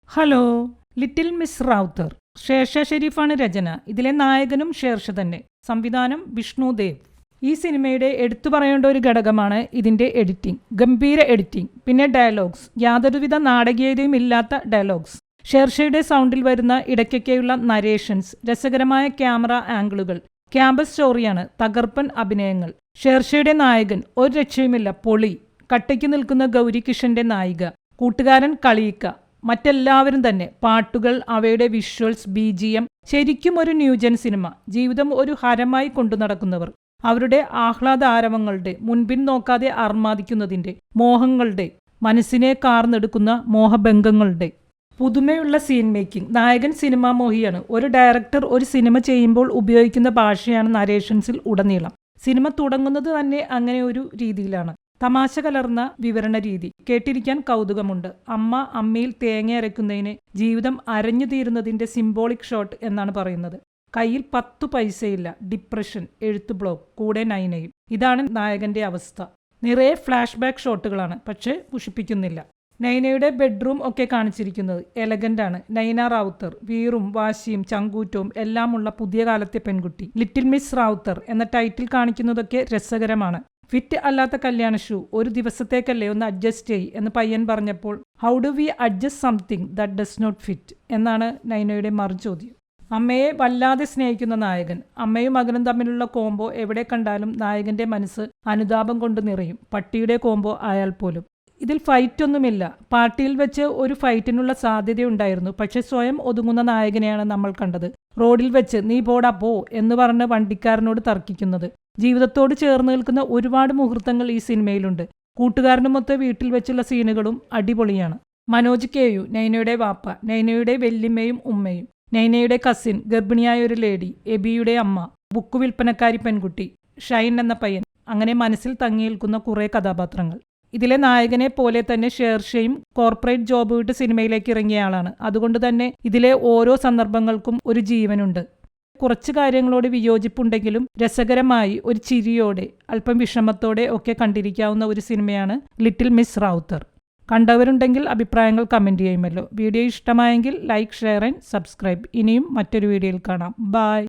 Hello. Little miss Rawther. Shersha ഷെരീഫാണ് രചന. ഇതിലെ നായകനും ഷേർഷ തന്നെ. സംവിധാനം വിഷ്ണു ദേവ്. ഈ സിനിമയുടെ എടുത്തു പറയേണ്ട ഒരു ഘടകമാണ് ഇതിൻ്റെ എഡിറ്റിംഗ്. ഗംഭീര എഡിറ്റിംഗ്. പിന്നെ ഡയലോഗ്സ്, യാതൊരുവിധ നാടകീയതയും ഇല്ലാത്ത ഡയലോഗ്സ്. ഷേർഷയുടെ സൗണ്ടിൽ വരുന്ന ഇടയ്ക്കൊക്കെയുള്ള നരേഷൻസ്, രസകരമായ ക്യാമറ ആംഗിളുകൾ. ക്യാമ്പസ് സ്റ്റോറിയാണ്, തകർപ്പൻ അഭിനയങ്ങൾ. ഷേർഷയുടെ നായകൻ ഒരു രക്ഷയുമില്ല, പൊളി. കട്ടയ്ക്ക് നിൽക്കുന്ന ഗൗരി കിഷന്റെ നായിക, കൂട്ടുകാരൻ കളിയിക്ക, മറ്റെല്ലാവരും തന്നെ. പാട്ടുകൾ, അവയുടെ വിഷ്വൽസ്, BGM, ശരിക്കും ഒരു ന്യൂജൻ സിനിമ. ജീവിതം ഒരു ഹരമായി കൊണ്ടു നടക്കുന്നവർ, അവരുടെ ആഹ്ലാദാരവങ്ങളുടെ മുൻപിൻ നോക്കാതെ അർമാദിക്കുന്നതിൻ്റെ, മോഹങ്ങളുടെ, മനസ്സിനെ കാർന്നെടുക്കുന്ന മോഹഭംഗങ്ങളുടെ. പുതുമയുള്ള സീൻ മേക്കിംഗ്. നായകൻ സിനിമാ മോഹിയാണ്. ഒരു ഡയറക്ടർ ഒരു സിനിമ ചെയ്യുമ്പോൾ ഉപയോഗിക്കുന്ന ഭാഷയാണ് നരേഷൻസിൽ ഉടനീളം. സിനിമ തുടങ്ങുന്നത് തന്നെ അങ്ങനെ ഒരു രീതിയിലാണ്. തമാശ കലർന്ന വിവരണ രീതി. കേട്ടിരിക്കാൻ കൗതുകമുണ്ട്. അമ്മ അമ്മിയിൽ തേങ്ങ അരയ്ക്കുന്നതിന് ജീവിതം അരഞ്ഞു തീരുന്നതിൻ്റെ സിംബോളിക് ഷോട്ട് എന്നാണ് പറയുന്നത്. കയ്യിൽ 10 പൈസയില്ല, ഡിപ്രഷൻ, എഴുത്ത് ബ്ലോക്ക്, കൂടെ നൈനയും. ഇതാണ് നായകന്റെ അവസ്ഥ. നിറയെ ഫ്ലാഷ് ബാക്ക് ഷോട്ടുകളാണ്, പക്ഷേ പുഷിപ്പിക്കുന്നില്ല. നൈനയുടെ ബെഡ്റൂം ഒക്കെ കാണിച്ചിരിക്കുന്നത് എലഗൻ്റാണ്. നൈന റാവുത്തർ വീറും വാശിയും ചങ്കൂറ്റവും എല്ലാമുള്ള പുതിയ കാലത്തെ പെൺകുട്ടി. ലിറ്റിൽ മിസ് റാവുത്തർ എന്ന ടൈറ്റിൽ കാണിക്കുന്നതൊക്കെ രസകരമാണ്. ഫിറ്റ് അല്ലാത്ത കല്യാണ ഷൂ, ഒരു ദിവസത്തേക്കല്ലേ, ഒന്ന് അഡ്ജസ്റ്റ് ചെയ്യ് എന്ന് പയ്യൻ പറഞ്ഞപ്പോൾ how do we adjust something that does not fit എന്നാണ് നൈനയുടെ മറുചോദ്യം. അമ്മയെ വല്ലാതെ സ്നേഹിക്കുന്ന നായകൻ. അമ്മയും മകനും തമ്മിലുള്ള കോംബോ എവിടെ കണ്ടാലും നായകന്റെ മനസ്സ് അനുതാപം കൊണ്ട് നിറയും. പട്ടിയുടെ കോംബോ ആയാൽ പോലും. ഇതിൽ ഫൈറ്റൊന്നുമില്ല. പാർട്ടിയിൽ വെച്ച് ഒരു ഫൈറ്റിനുള്ള സാധ്യതയുണ്ടായിരുന്നു, പക്ഷെ സ്വയം ഒതുങ്ങുന്ന നായകനെയാണ് നമ്മൾ കണ്ടത്. റോഡിൽ വെച്ച് നീ പോടാ പോ എന്ന് പറഞ്ഞ് വണ്ടിക്കാരനോട് തർക്കിക്കുന്നത്. ജീവിതത്തോട് ചേർന്ന് നിൽക്കുന്ന ഒരുപാട് മുഹൂർത്തങ്ങൾ ഈ സിനിമയിലുണ്ട്. കൂട്ടുകാരനുമൊത്ത് വീട്ടിൽ വെച്ചുള്ള സീനുകളും അടിപൊളിയാണ്. മനോജ് KU, നൈനയുടെ വാപ്പ, നൈനയുടെ വെല്ലിമ്മയും ഉമ്മയും, നൈനയുടെ കസിൻ, ഗർഭിണിയായ ഒരു ലേഡി, എബിയുടെ അമ്മ, ബുക്ക് വിൽപ്പനക്കാരി പെൺകുട്ടി, ഷൈൻ എന്ന പയ്യൻ, അങ്ങനെ മനസ്സിൽ തങ്ങിയേൽക്കുന്ന കുറേ കഥാപാത്രങ്ങൾ. ഇതിലെ നായകനെ പോലെ തന്നെ ഷേർഷയും കോർപ്പറേറ്റ് ജോബ് വിട്ട് സിനിമയിലേക്ക് ഇറങ്ങിയയാളാണ്. അതുകൊണ്ട് തന്നെ ഇതിലെ ഓരോ സന്ദർഭങ്ങൾക്കും ഒരു ജീവനുണ്ട്. കുറച്ച് കാര്യങ്ങളോട് വിയോജിപ്പുണ്ടെങ്കിലും രസകരമായി ഒരു ചിരിയോടെ, അല്പം വിഷമത്തോടെ ഒക്കെ കണ്ടിരിക്കാവുന്ന ഒരു സിനിമയാണ് ലിറ്റിൽ മിസ് റാവുത്തർ. കണ്ടവരുണ്ടെങ്കിൽ അഭിപ്രായങ്ങൾ കമൻറ്റ് ചെയ്യുമല്ലോ. വീഡിയോ ഇഷ്ടമായെങ്കിൽ ലൈക്ക്, ഷെയർ ആൻഡ് സബ്സ്ക്രൈബ്. ഇനിയും മറ്റൊരു വീഡിയോയിൽ കാണാം. ബൈ.